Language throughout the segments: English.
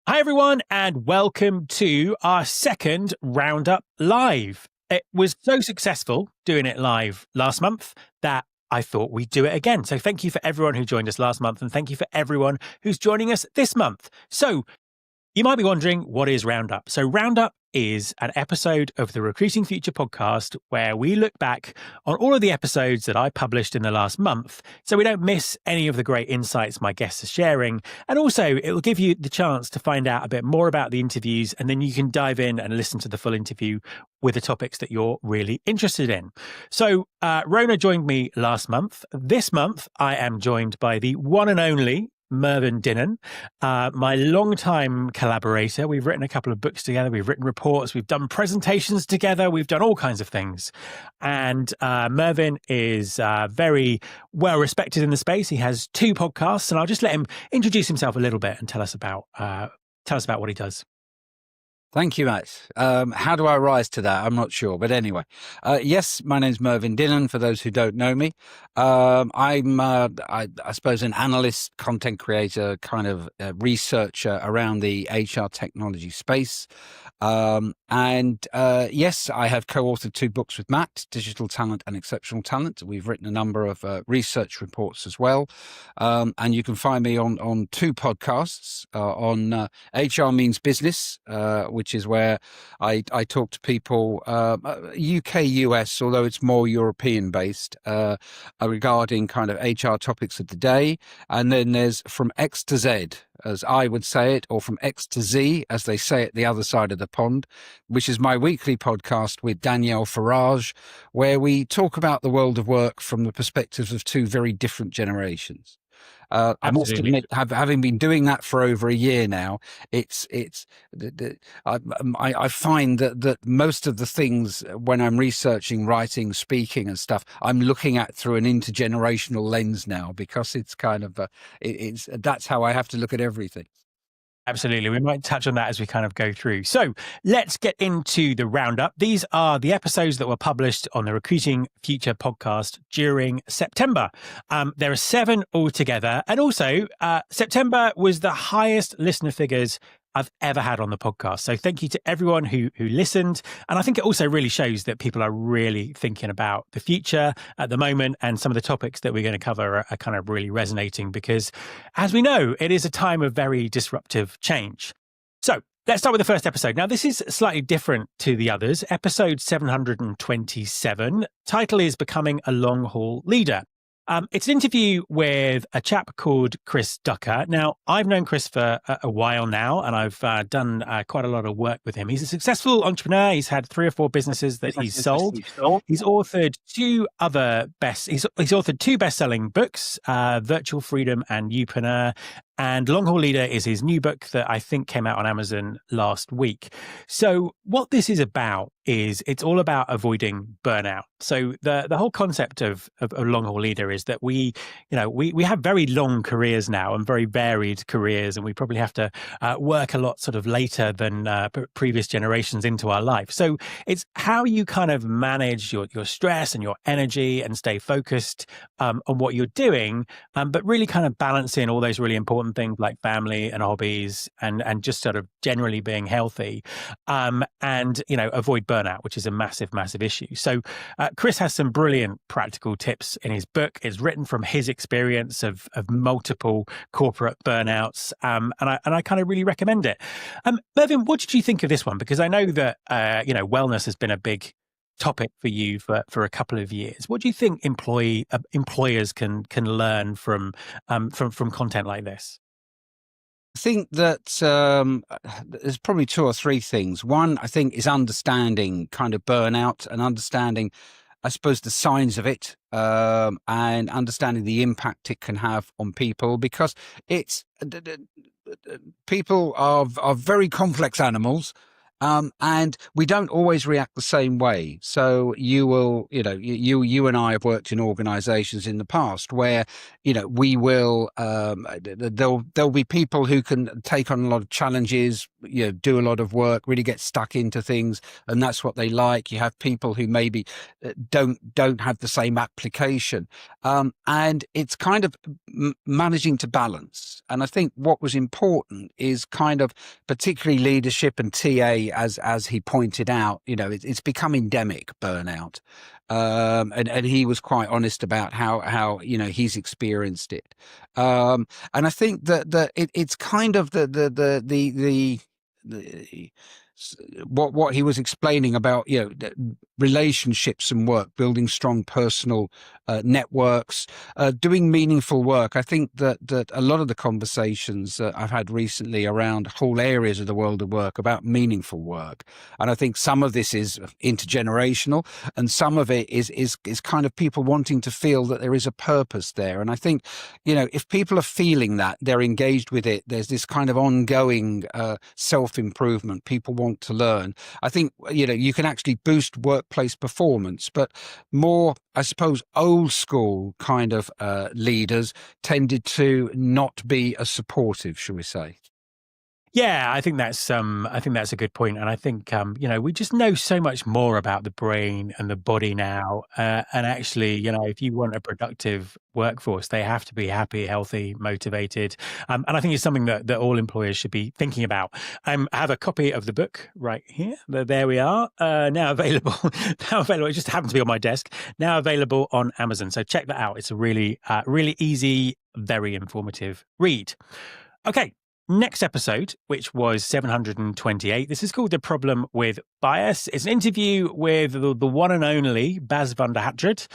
Hi, everyone, and welcome to our second Roundup Live. It was so successful doing it live last month that I thought we'd do it again. So thank you for everyone who joined us last month, and thank you for everyone who's joining us this month. So you might be wondering, what is Roundup? So Roundup is an episode of the Recruiting Future podcast where we look back on all of the episodes that I published in the last month so we don't miss any of the great insights my guests are sharing. And also, it will give you the chance to find out a bit more about the interviews, and then you can dive in and listen to the full interview with the topics that you're really interested in. So Rona joined me last month. This month, I am joined by the one and only Mervyn Dinnen, my longtime collaborator. We've written a couple of books together. We've written reports. We've done presentations together. We've done all kinds of things. And Mervyn is very well respected in the space. He has 2 podcasts, and I'll just let him introduce himself a little bit and tell us about what he does. Thank you, Matt. How do I rise to that? I'm not sure. But anyway, yes, my name's Mervyn Dinnen, for those who don't know me. I'm, I suppose, an analyst, content creator, kind of researcher around the HR technology space. Yes, I have co-authored 2 books with Matt, Digital Talent and Exceptional Talent. We've written a number of research reports as well. And you can find me on 2 podcasts on HR Means Business, which is where I talk to people, UK, US, although it's more European based, regarding kind of HR topics of the day. And then there's From X to Z, as I would say it, or From X to Z, as they say it the other side of the pond, which is my weekly podcast with Danielle Farage, where we talk about the world of work from the perspectives of 2 very different generations. I must admit, having been doing that for over a year now, I find that most of the things when I'm researching, writing, speaking and stuff, I'm looking at through an intergenerational lens now, because it's kind of that's how I have to look at everything. Absolutely. We might touch on that as we kind of go through. So let's get into the roundup. These are the episodes that were published on the Recruiting Future podcast during September. There are 7 altogether. And also, September was the highest listener figures I've ever had on the podcast. So thank you to everyone who listened. And I think it also really shows that people are really thinking about the future at the moment, and some of the topics that we're going to cover are kind of really resonating because, as we know, it is a time of very disruptive change. So let's start with the first episode. Now, this is slightly different to the others. Episode 727. Title is Becoming a Long Haul Leader. It's an interview with a chap called Chris Ducker. Now, I've known Chris for a while now, and I've done quite a lot of work with him. He's a successful entrepreneur. He's had 3 or 4 businesses that he's sold. He's authored 2 other he's authored 2 best-selling books, Virtual Freedom and Youpreneur. And Long Haul Leader is his new book that I think came out on Amazon last week. So what this is about is it's all about avoiding burnout. So the whole concept of a long haul leader is that we have very long careers now and very varied careers, and we probably have to work a lot sort of later than previous generations into our life. So it's how you kind of manage your stress and your energy and stay focused on what you're doing, but really kind of balancing all those really important things like family and hobbies and just sort of generally being healthy, and avoid burnout, which is a massive issue. So Chris has some brilliant practical tips in his book. It's written from his experience of multiple corporate burnouts, and I kind of really recommend it. Mervyn, what did you think of this one? Because I know that wellness has been a big topic for you for a couple of years. What do you think employers can learn from content like this? I think that there's probably 2 or 3 things. One, I think, is understanding kind of burnout and understanding, I suppose, the signs of it, and understanding the impact it can have on people, because people are very complex animals. And we don't always react the same way. So you will, you and I have worked in organizations in the past where, we will, there'll be people who can take on a lot of challenges, do a lot of work, really get stuck into things, and that's what they like. You have people who maybe don't have the same application, and it's kind of managing to balance. And I think what was important is kind of, particularly leadership and TA, as he pointed out, it's become endemic, burnout. And he was quite honest about how he's experienced it. And I think that it's kind of the what he was explaining about relationships and work, building strong personal networks, doing meaningful work. I think that a lot of the conversations that I've had recently around whole areas of the world of work about meaningful work, and I think some of this is intergenerational, and some of it is kind of people wanting to feel that there is a purpose there. And I think if people are feeling that, they're engaged with it, there's this kind of ongoing self-improvement. People want to learn. I think you can actually boost workplace performance, but more, I suppose, old school kind of leaders tended to not be as supportive, shall we say. Yeah, I think that's a good point, and I think we just know so much more about the brain and the body now, and actually, if you want a productive workforce, they have to be happy, healthy, motivated, and I think it's something that all employers should be thinking about. I have a copy of the book right here. There we are. Now available. Now available. It just happens to be on my desk. Now available on Amazon. So check that out. It's a really easy, very informative read. Okay. Next episode, which was 728, this is called The Problem with Bias. It's an interview with the one and only Bas van der Hatred,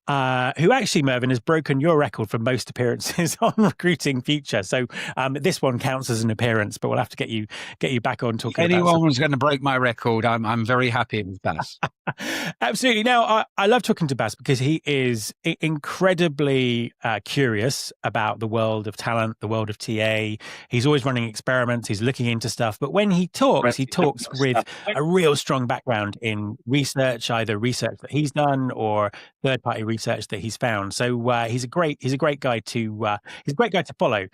who actually, Mervyn, has broken your record for most appearances on Recruiting Future. So this one counts as an appearance, but we'll have to get you back on talking about anyone was going to break my record. I'm very happy with Bas. Absolutely. Now, I love talking to Bas because he is incredibly curious about the world of talent, the world of TA. He's always running experiments. He's looking into stuff. But when he talks with a real strong background in research, either research that he's done or third-party research that he's found. So he's a great guy to follow.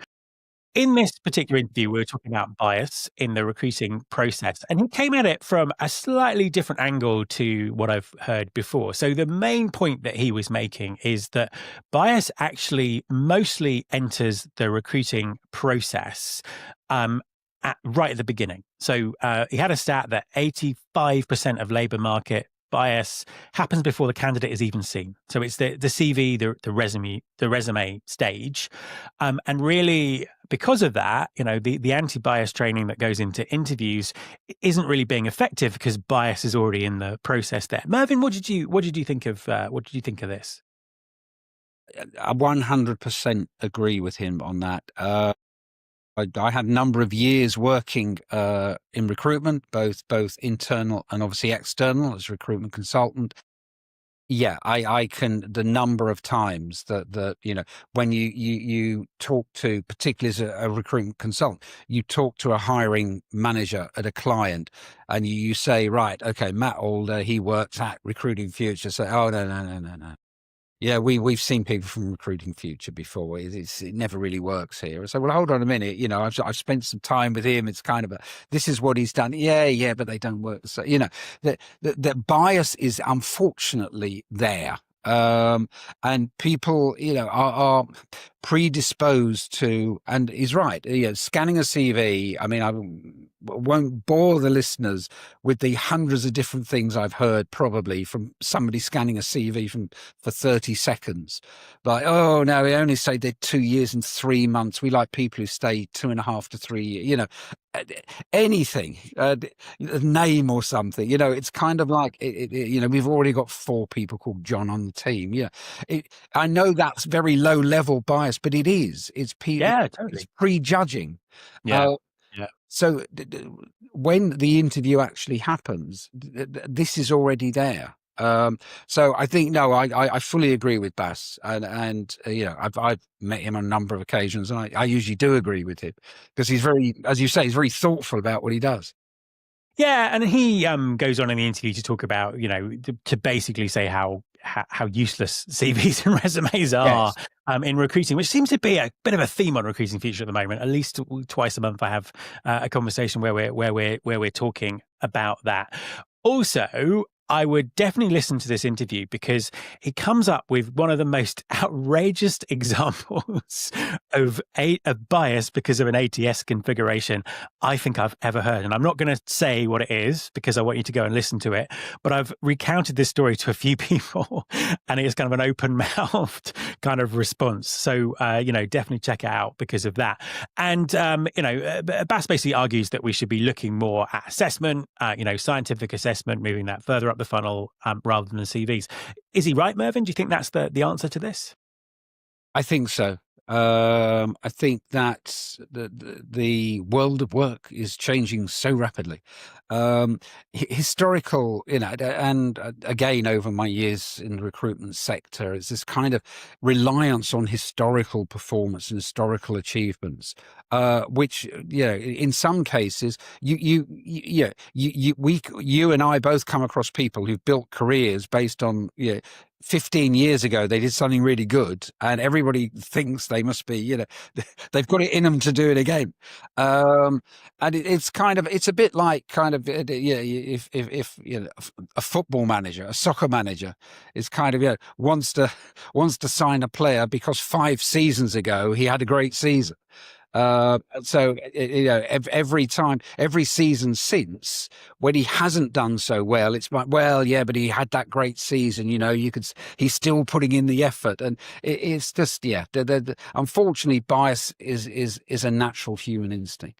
In this particular interview, we were talking about bias in the recruiting process, and he came at it from a slightly different angle to what I've heard before. So the main point that he was making is that bias actually mostly enters the recruiting process right at the beginning. So he had a stat that 85% of labour market bias happens before the candidate is even seen. So it's the CV, the resume stage, and really because of that, the anti-bias training that goes into interviews isn't really being effective because bias is already in the process there. Mervyn, what did you think of this? I 100% agree with him on that. I had a number of years working in recruitment, both internal and obviously external as a recruitment consultant. Yeah, I can, the number of times that when you talk to, particularly as a recruitment consultant, you talk to a hiring manager at a client and you say, right, okay, Matt Alder, he works at Recruiting Future. Say, oh, no. Yeah, we've seen people from Recruiting Future before. It never really works here. So, well, hold on a minute. I've spent some time with him. It's kind of this is what he's done. Yeah, but they don't work. So, the bias is unfortunately there. And people, are predisposed to, and he's right, scanning a CV. I mean, I won't bore the listeners with the hundreds of different things I've heard probably from somebody scanning a CV for 30 seconds. Like, oh, no, we only stayed there 2 years and 3 months. We like people who stay 2.5 to 3 years, anything, name or something, it's kind of like, we've already got 4 people called John on the team. I know that's very low level bias, but it's totally. It's prejudging. Yeah. So when the interview actually happens, this is already there. So I think, no, I fully agree with Bas, and I've met him on a number of occasions, and I usually do agree with him because he's very, as you say, he's very thoughtful about what he does. Yeah, and he goes on in the interview to talk about, to basically say how useless CVs and resumes are Yes. in recruiting, which seems to be a bit of a theme on Recruiting Future at the moment. At least twice a month, I have a conversation where we're talking about that. Also, I would definitely listen to this interview because he comes up with one of the most outrageous examples of a bias because of an ATS configuration I think I've ever heard. And I'm not going to say what it is because I want you to go and listen to it. But I've recounted this story to a few people and it's kind of an open mouthed kind of response. So, definitely check it out because of that. And, Bass basically argues that we should be looking more at assessment, scientific assessment, moving that further up the funnel rather than the CVs. Is he right, Mervyn? Do you think that's the answer to this? I think so. I think that the world of work is changing so rapidly. Historical, and again, over my years in the recruitment sector, it's this kind of reliance on historical performance and historical achievements, which, in some cases, you and I both come across people who've built careers based on, 15 years ago they did something really good and everybody thinks they must be, they've got it in them to do it again. And it's a bit like if a football manager, a soccer manager is kind of, wants to sign a player because 5 seasons ago he had a great season. So every season since, when he hasn't done so well, it's like, well, yeah, but he had that great season. He's still putting in the effort, and it's just, unfortunately, bias is a natural human instinct.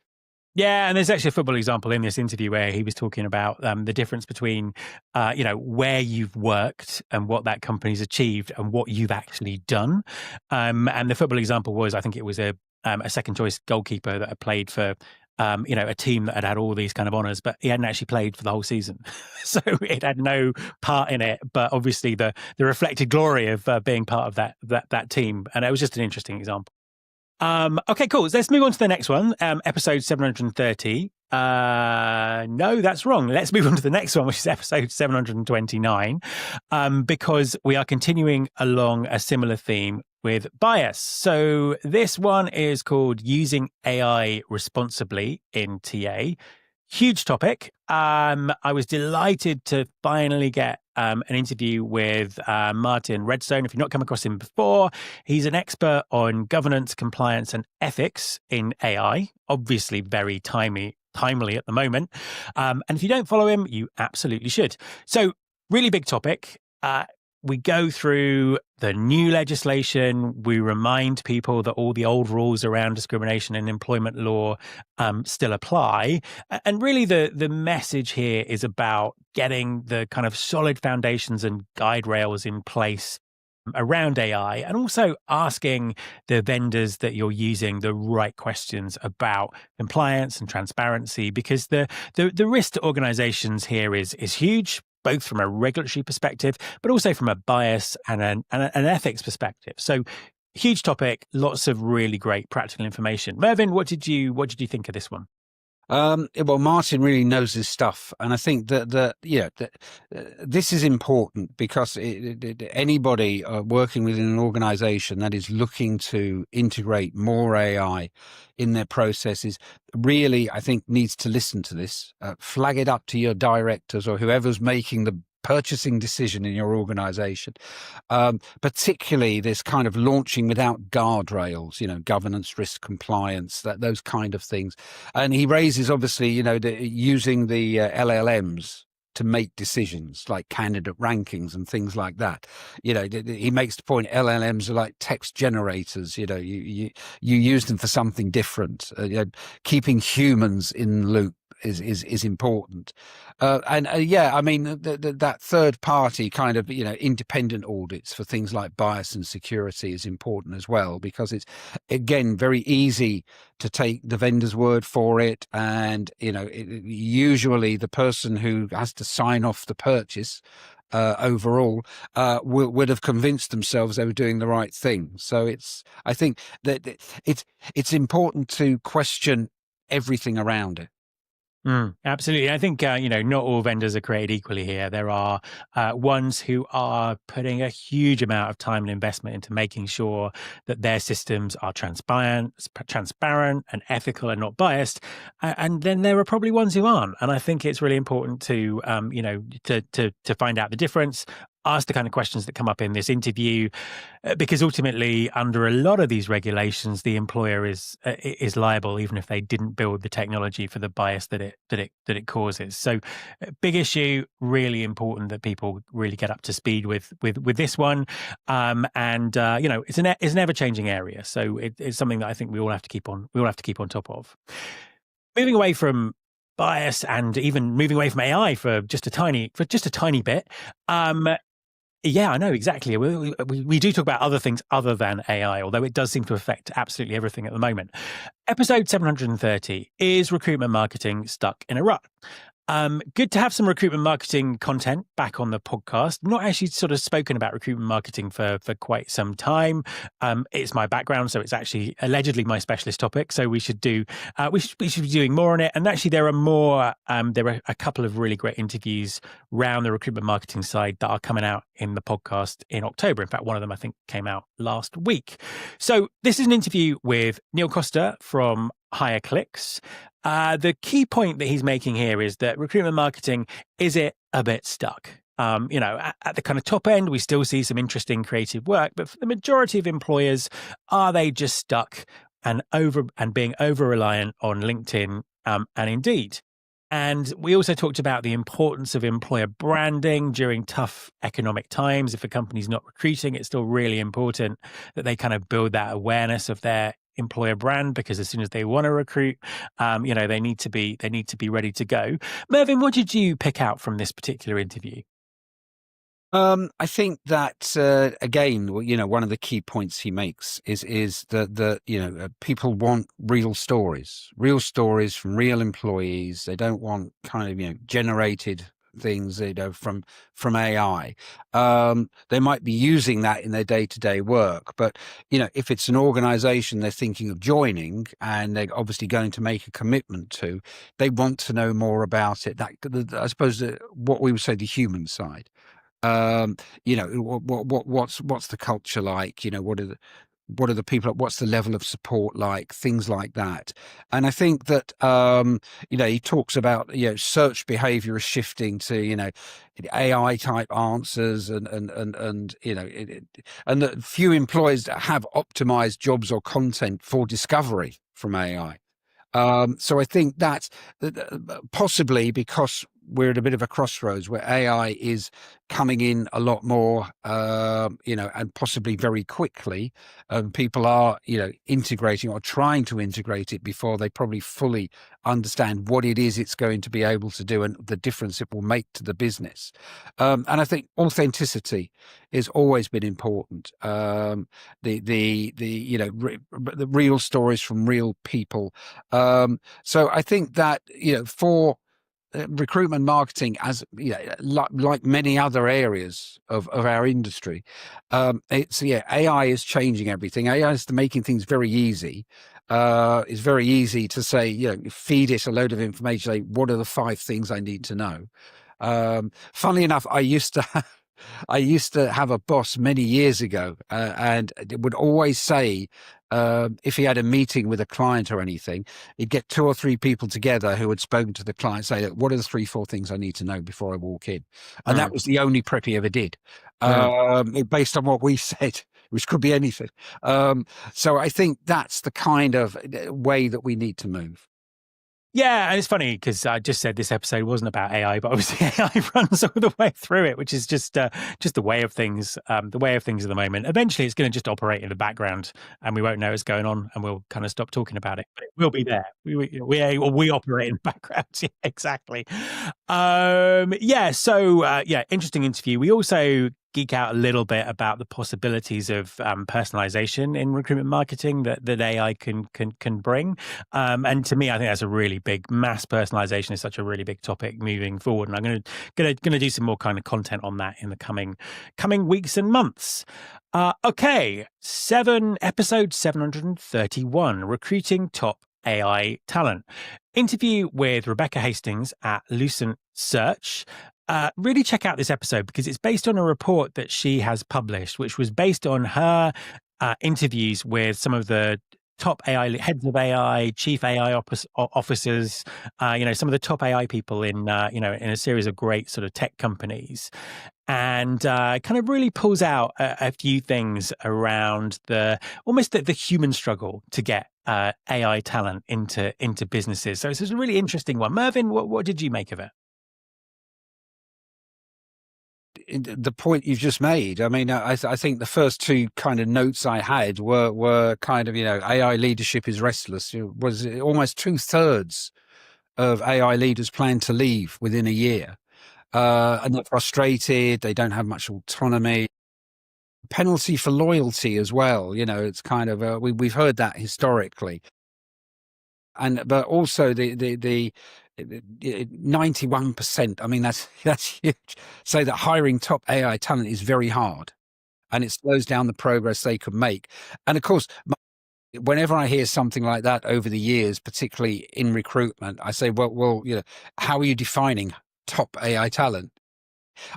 Yeah, and there's actually a football example in this interview where he was talking about the difference between, where you've worked and what that company's achieved and what you've actually done. And the football example was, I think it was a second choice goalkeeper that had played for, a team that had all these kind of honours, but he hadn't actually played for the whole season. So it had no part in it, but obviously the reflected glory of being part of that team. And it was just an interesting example. Okay, cool. Let's move on to the next one, episode 730. No, that's wrong. Let's move on to the next one, which is episode 729, because we are continuing along a similar theme with bias. So this one is called Using AI Responsibly in TA. Huge topic. I was delighted to finally get an interview with Martin Redstone. If you've not come across him before, he's an expert on governance, compliance, and ethics in AI. Obviously, very timely at the moment. And if you don't follow him, you absolutely should. So, really big topic. We go through the new legislation. We remind people that all the old rules around discrimination in employment law still apply. And really the message here is about getting the kind of solid foundations and guide rails in place around AI, and also asking the vendors that you're using the right questions about compliance and transparency, because the risk to organizations here is huge, both from a regulatory perspective, but also from a bias and an ethics perspective. So, huge topic, lots of really great practical information. Mervyn, what did you think of this one? Well, Martin really knows his stuff, and I think that this is important because anybody working within an organization that is looking to integrate more AI in their processes really, I think, needs to listen to this, flag it up to your directors or whoever's making the purchasing decision in your organization, particularly this kind of launching without guardrails, governance, risk, compliance, those kind of things. And he raises, obviously, using the LLMs to make decisions like candidate rankings and things like that. He makes the point LLMs are like text generators. You use them for something different. Keeping humans in the loop is important. That third party kind of, independent audits for things like bias and security is important as well, because it's, again, very easy to take the vendor's word for it. And, usually the person who has to sign off the purchase overall would have convinced themselves they were doing the right thing. So I think that it's important to question everything around it. Absolutely. I think, not all vendors are created equally here. There are ones who are putting a huge amount of time and investment into making sure that their systems are transparent and ethical and not biased. And then there are probably ones who aren't. And I think it's really important to, to find out the difference, ask the kind of questions that come up in this interview, because ultimately, under a lot of these regulations, the employer is liable, even if they didn't build the technology for the bias that it causes. So, big issue. Really important that people really get up to speed with this one. It's an ever changing area. So it's something that I think we all have to keep on top of. Moving away from bias and even moving away from AI for just a tiny bit. Yeah, I know, exactly. We do talk about other things other than AI, although it does seem to affect absolutely everything at the moment. Episode 730 is recruitment marketing stuck in a rut. Good to have some recruitment marketing content back on the podcast. Not actually sort of spoken about recruitment marketing for quite some time. It's my background, so it's actually allegedly my specialist topic. So we should be doing more on it. And actually, there are a couple of really great interviews around the recruitment marketing side that are coming out in the podcast in October. In fact, one of them I think came out last week. So this is an interview with Neil Costa from Higher Clicks. The key point that he's making here is that recruitment marketing, is it a bit stuck? At the kind of top end, we still see some interesting creative work, but for the majority of employers, are they just stuck and being over reliant on LinkedIn and Indeed? And we also talked about the importance of employer branding during tough economic times. If a company's not recruiting, it's still really important that they kind of build that awareness of their employer brand, because as soon as they want to recruit, they need to be ready to go. Mervyn, what did you pick out from this particular interview? I think that again, one of the key points he makes is that people want real stories from real employees. They don't want kind of generated things from AI. They might be using that in their day-to-day work, but if it's an organization they're thinking of joining and they're obviously going to make a commitment to, they want to know more about it. That, I suppose, what we would say the human side. What's the culture like? What are the people? What's the level of support like? Things like that. And I think that he talks about search behavior is shifting to AI type answers, and that few employers have optimized jobs or content for discovery from AI. So I think that's possibly because we're at a bit of a crossroads where AI is coming in a lot more, and possibly very quickly. People are, integrating or trying to integrate it before they probably fully understand what it is it's going to be able to do and the difference it will make to the business. And I think authenticity has always been important. The real stories from real people. So I think that for recruitment marketing, as like many other areas of our industry, AI is changing everything. AI is making things very easy. It's very easy to say, feed it a load of information. Say, what are the 5 things I need to know? Funnily enough, I used to have a boss many years ago, and it would always say, if he had a meeting with a client or anything, he'd get 2 or 3 people together who had spoken to the client, say, what are the 3-4 things I need to know before I walk in? And that was the only prep he ever did, based on what we said, which could be anything. So I think that's the kind of way that we need to move. Yeah, and it's funny because I just said this episode wasn't about AI, but obviously AI runs all the way through it, which is just the way of things. The way of things at the moment. Eventually, it's going to just operate in the background, and we won't know what's going on, and we'll kind of stop talking about it. But it will be there. We operate in the background. Yeah, exactly. Interesting interview. We also geek out a little bit about the possibilities of personalization in recruitment marketing that AI can bring. And to me, I think that's a really big, mass personalization is such a really big topic moving forward. And I'm going to do some more kind of content on that in the coming weeks and months. Okay, episode 731, recruiting top AI talent. Interview with Rebecca Hastings at Lucent Search. Really check out this episode because it's based on a report that she has published, which was based on her interviews with some of the top AI heads of AI, chief AI officers, some of the top AI people in in a series of great sort of tech companies, and kind of really pulls out a few things around the human struggle to get AI talent into businesses. So it's a really interesting one. Mervyn, what did you make of it? The point you've just made. I mean, I think the first two kind of notes I had were kind of, AI leadership is restless. It was almost 2/3 of AI leaders plan to leave within a year. And they're frustrated. They don't have much autonomy. Penalty for loyalty as well. It's kind of, we've heard that historically. But also the 91%. I mean, that's huge. Say that hiring top AI talent is very hard, and it slows down the progress they could make. And of course, whenever I hear something like that over the years, particularly in recruitment, I say, well, how are you defining top AI talent?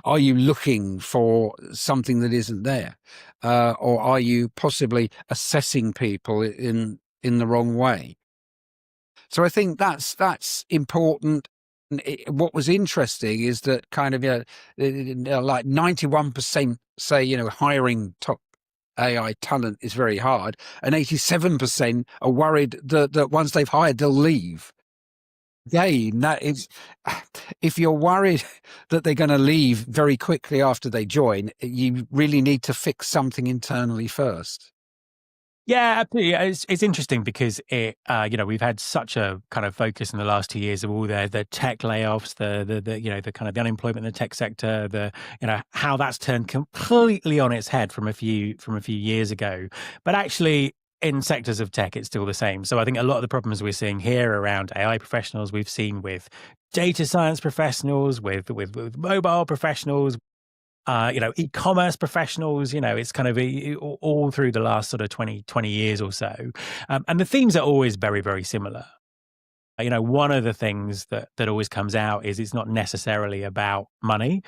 Are you looking for something that isn't there, or are you possibly assessing people in the wrong way? So I think that's important. What was interesting is that kind of, like 91% say, hiring top AI talent is very hard, and 87% are worried that once they've hired, they'll leave. Again, that is, if you're worried that they're going to leave very quickly after they join, you really need to fix something internally first. Yeah, absolutely. It's interesting because we've had such a kind of focus in the last 2 years of all the tech layoffs, the kind of the unemployment in the tech sector, how that's turned completely on its head from a few years ago. But actually, in sectors of tech, it's still the same. So I think a lot of the problems we're seeing here around AI professionals, we've seen with data science professionals, with mobile professionals, e-commerce professionals, it's kind of all through the last sort of 20 years or so. And the themes are always very, very similar. One of the things that always comes out is it's not necessarily about money.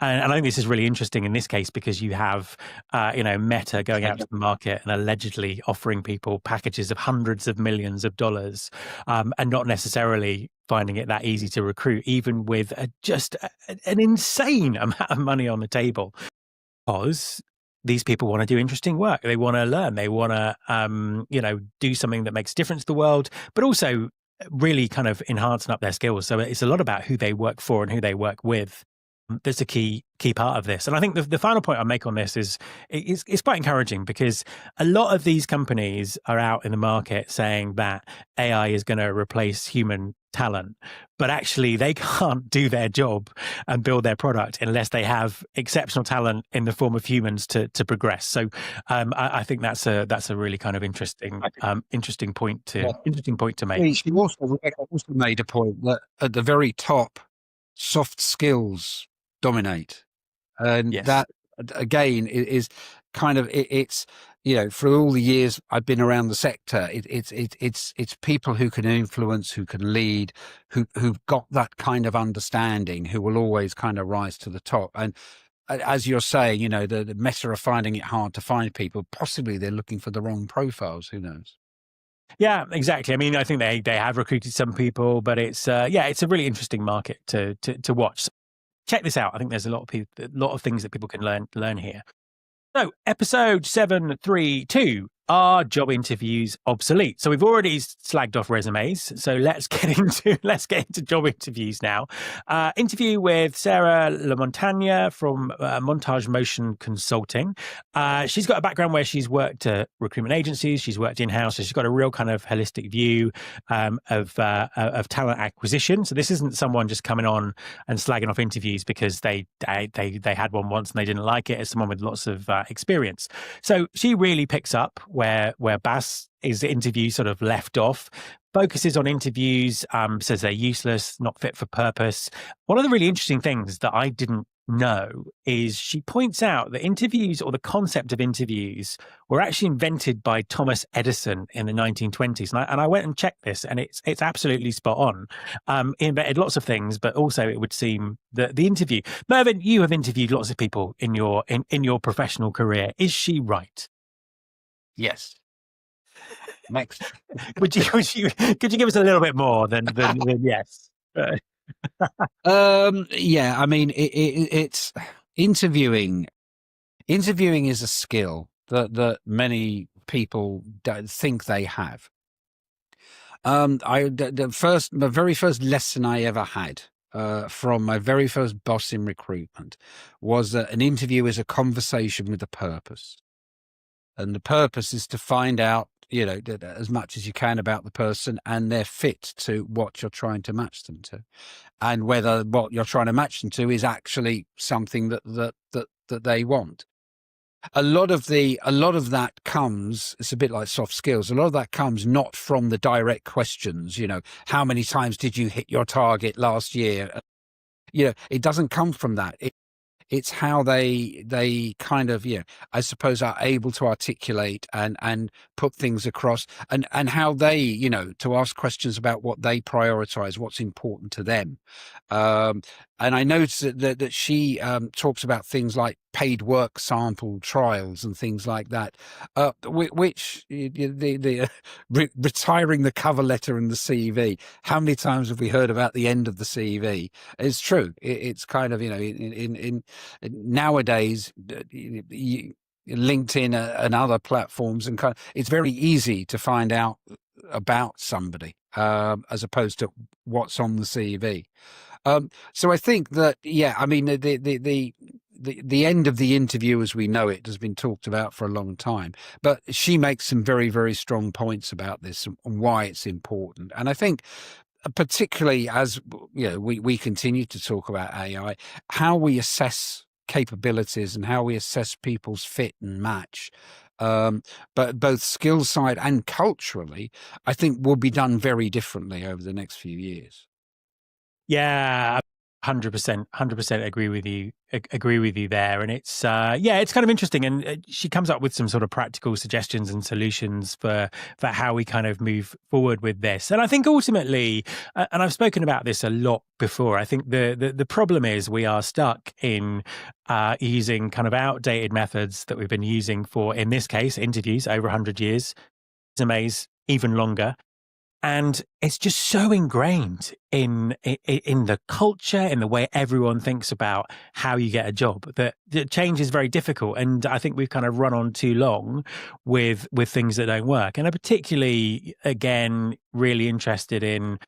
And I think this is really interesting in this case because you have, Meta going out to the market and allegedly offering people packages of hundreds of millions of dollars, and not necessarily finding it that easy to recruit, even with just an insane amount of money on the table. Because these people want to do interesting work. They want to learn. They want to, do something that makes a difference to the world, but also really kind of enhancing up their skills. So it's a lot about who they work for and who they work with. That's a key part of this. And I think the final point I make on this is it's quite encouraging because a lot of these companies are out in the market saying that AI is going to replace human talent, but actually they can't do their job and build their product unless they have exceptional talent in the form of humans to progress. So I think that's a really kind of interesting point to make. She also made a point that at the very top, soft skills dominate, and Yes. that again is kind of it's for all the years I've been around the sector, it's people who can influence, who can lead, who've got that kind of understanding, who will always kind of rise to the top. And as you're saying, the Meta are finding it hard to find people. Possibly they're looking for the wrong profiles. Who knows? Yeah, exactly. I mean, I think they have recruited some people, but it's it's a really interesting market to watch. Check this out. I think there's a lot of things that people can learn here. So, episode 732, are job interviews obsolete? So we've already slagged off resumes. So let's get into job interviews now. Interview with Sarah LaMontagne from Montage Motion Consulting. She's got a background where she's worked at recruitment agencies. She's worked in-house. So she's got a real kind of holistic view of talent acquisition. So this isn't someone just coming on and slagging off interviews because they had one once and they didn't like it. It's someone with lots of experience. So she really picks up where Bas' interview sort of left off, focuses on interviews, says they're useless, not fit for purpose. One of the really interesting things that I didn't know is she points out that interviews, or the concept of interviews, were actually invented by Thomas Edison in the 1920s. And I went and checked this, and it's absolutely spot on. He invented lots of things, but also it would seem that the interview. Mervyn, you have interviewed lots of people in your professional career. Is she right? Yes. Next. Could you give us a little bit more than yes? Yeah, I mean, it's interviewing. Interviewing is a skill that many people don't think they have. The very first lesson I ever had from my very first boss in recruitment was that an interview is a conversation with a purpose. And the purpose is to find out, as much as you can about the person and their fit to what you're trying to match them to, and whether what you're trying to match them to is actually something that they want. A lot of that comes, it's a bit like soft skills. A lot of that comes not from the direct questions, how many times did you hit your target last year? It doesn't come from that. It's how they kind of, I suppose, are able to articulate and put things across, and how they, to ask questions about what they prioritize, what's important to them. And I noticed that she talks about things like paid work sample trials and things like that, which retiring the cover letter and the CV. How many times have we heard about the end of the CV? It's true. It's kind of, in nowadays, LinkedIn and other platforms, and it's very easy to find out about somebody as opposed to what's on the CV. So I think that, I mean, the end of the interview as we know it has been talked about for a long time, but she makes some very, very strong points about this and why it's important. And I think, particularly as we continue to talk about AI, how we assess capabilities and how we assess people's fit and match, but both skill side and culturally, I think will be done very differently over the next few years. Yeah, 100% agree with you. Agree with you there, and it's kind of interesting. And she comes up with some sort of practical suggestions and solutions for how we kind of move forward with this. And I think ultimately, and I've spoken about this a lot before, I think the problem is we are stuck in using kind of outdated methods that we've been using for, in this case, interviews over 100 years, resumes even longer. And it's just so ingrained in the culture, in the way everyone thinks about how you get a job, that change is very difficult. And I think we've kind of run on too long with things that don't work. And I'm particularly, again, really interested in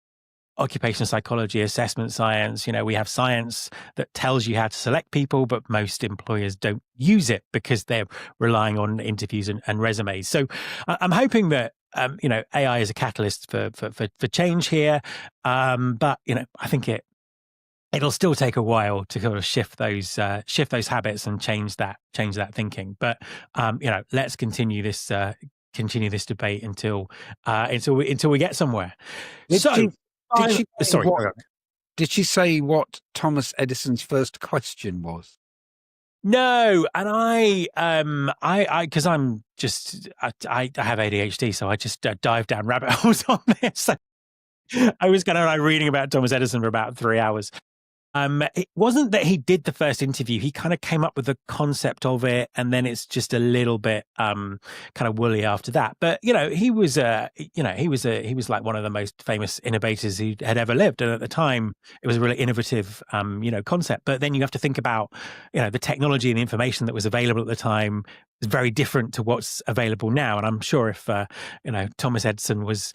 occupational psychology, assessment science. We have science that tells you how to select people, but most employers don't use it because they're relying on interviews and resumes. So I'm hoping that AI is a catalyst for change here. But I think it'll still take a while to sort of shift those habits and change that thinking. But let's continue this debate until we get somewhere. Did she say what Thomas Edison's first question was? No, and I because I have ADHD, so I just dive down rabbit holes on this. I was kind of reading about Thomas Edison for about 3 hours. It wasn't that he did the first interview. He kind of came up with the concept of it, and then it's just a little bit kind of woolly after that. But he was like one of the most famous innovators who had ever lived, and at the time it was a really innovative concept. But then you have to think about the technology and the information that was available at the time is very different to what's available now. And I'm sure if Thomas Edison was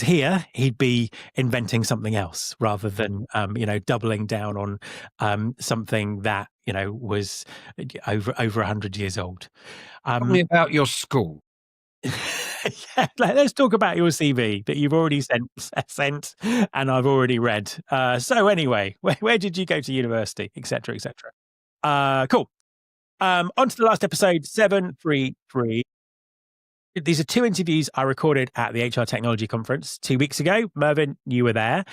here, he'd be inventing something else rather than doubling down on something that was over 100 years old. Tell me about your school. Yeah, let's talk about your CV that you've already sent and I've already read. So anyway, where did you go to university, etc., etc. Cool. On to the last episode, 733. These are 2 interviews I recorded at the HR Technology Conference 2 weeks ago. Mervyn, you were there.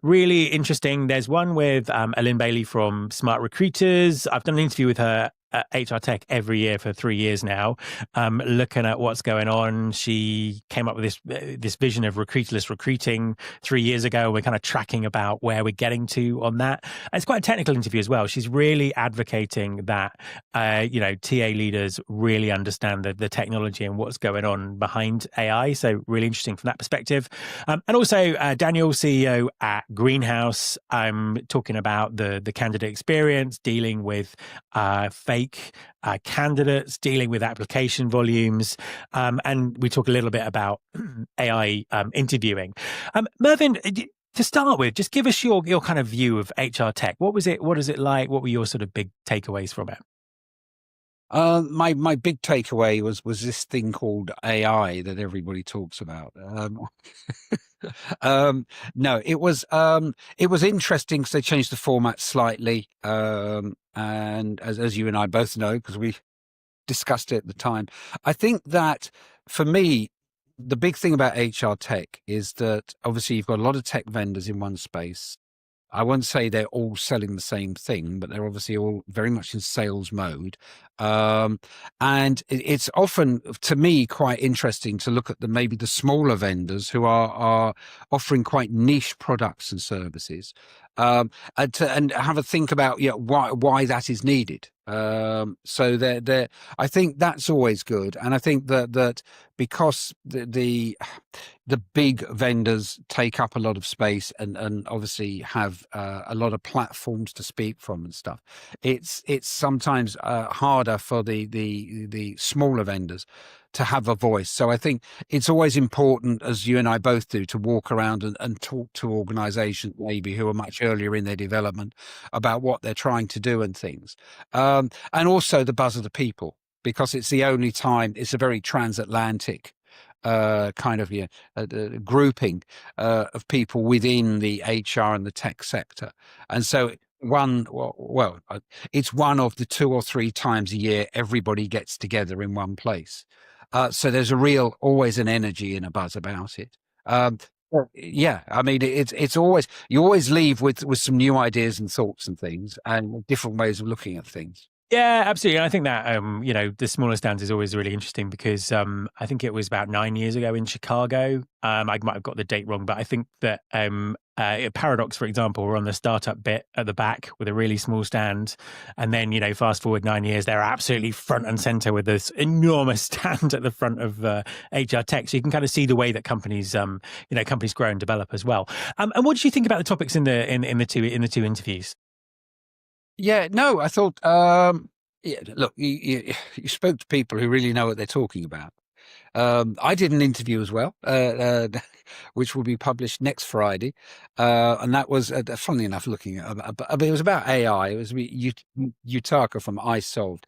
really interesting. There's one with Ellen Bailey from Smart Recruiters. I've done an interview with her at HR Tech every year for 3 years now, looking at what's going on. She came up with this vision of recruiterless recruiting 3 years ago. We're kind of tracking about where we're getting to on that. And it's quite a technical interview as well. She's really advocating that TA leaders really understand the technology and what's going on behind AI. So really interesting from that perspective. And also Daniel, CEO at Greenhouse, talking about the candidate experience, dealing with fake candidates, dealing with application volumes, and we talk a little bit about AI interviewing. Mervyn, to start with, just give us your kind of view of HR tech. What was it? What is it like? What were your sort of big takeaways from it? My big takeaway was this thing called AI that everybody talks about. No, it was interesting because they changed the format slightly, and as you and I both know, because we discussed it at the time, I think that for me, the big thing about HR tech is that obviously you've got a lot of tech vendors in one space. I won't say they're all selling the same thing, but they're obviously all very much in sales mode. And it's often, to me, quite interesting to look at maybe the smaller vendors who are offering quite niche products and services, and have a think about why that is needed. So I think that's always good, and I think that because the big vendors take up a lot of space and obviously have a lot of platforms to speak from and stuff, it's sometimes harder for the smaller vendors to have a voice. So I think it's always important, as you and I both do, to walk around and talk to organizations maybe who are much earlier in their development about what they're trying to do and things. And also the buzz of the people, because it's the only time, it's a very transatlantic kind of grouping of people within the HR and the tech sector. And so it's one of the 2 or 3 times a year everybody gets together in one place. So there's always an energy and a buzz about it. Yeah, I mean, it's always, you always leave with some new ideas and thoughts and things and different ways of looking at things. Yeah, absolutely. And I think that, the smaller stands is always really interesting because I think it was about 9 years ago in Chicago. I might have got the date wrong, but I think that Paradox, for example, were on the startup bit at the back with a really small stand. And then, fast forward 9 years, they're absolutely front and center with this enormous stand at the front of HR tech. So you can kind of see the way that companies grow and develop as well. And what did you think about the topics in the two interviews? Yeah, no, I thought, look, you spoke to people who really know what they're talking about. I did an interview as well, which will be published next Friday. And that was, funnily enough, looking at, it was about AI. It was Yutaka from iSolved.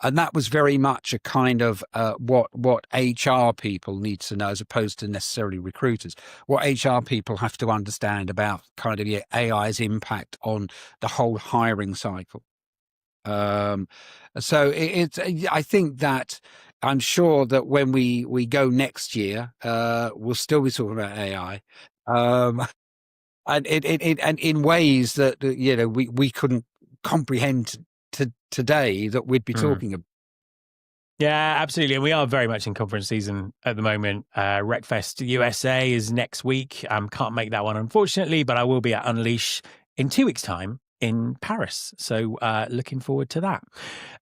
And that was very much a kind of what HR people need to know, as opposed to necessarily recruiters. What HR people have to understand about kind of AI's impact on the whole hiring cycle. So I think that I'm sure that when we go next year, we'll still be talking about AI, and and in ways that we couldn't comprehend today that we'd be talking about. Yeah, absolutely. And we are very much in conference season at the moment. RecFest USA is next week. Can't make that one, unfortunately, but I will be at Unleash in 2 weeks' time in Paris. So looking forward to that.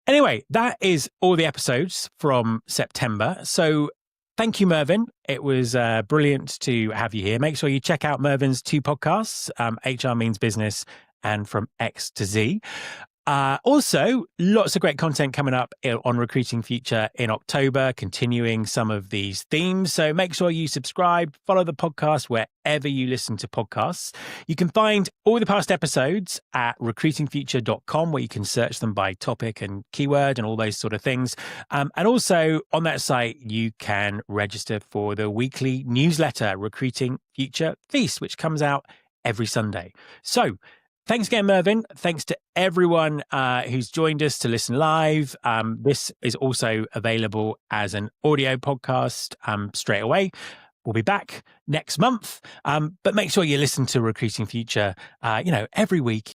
Anyway, that is all the episodes from September. So thank you, Mervyn. It was brilliant to have you here. Make sure you check out Mervyn's 2 podcasts, HR Means Business and From X to Z. Also, lots of great content coming up on Recruiting Future in October, continuing some of these themes. So make sure you subscribe, follow the podcast wherever you listen to podcasts. You can find all the past episodes at recruitingfuture.com, where you can search them by topic and keyword and all those sort of things. And also on that site, you can register for the weekly newsletter, Recruiting Future Feast, which comes out every Sunday. So thanks again, Mervyn. Thanks to everyone who's joined us to listen live. This is also available as an audio podcast straight away. We'll be back next month, but make sure you listen to Recruiting Future, every week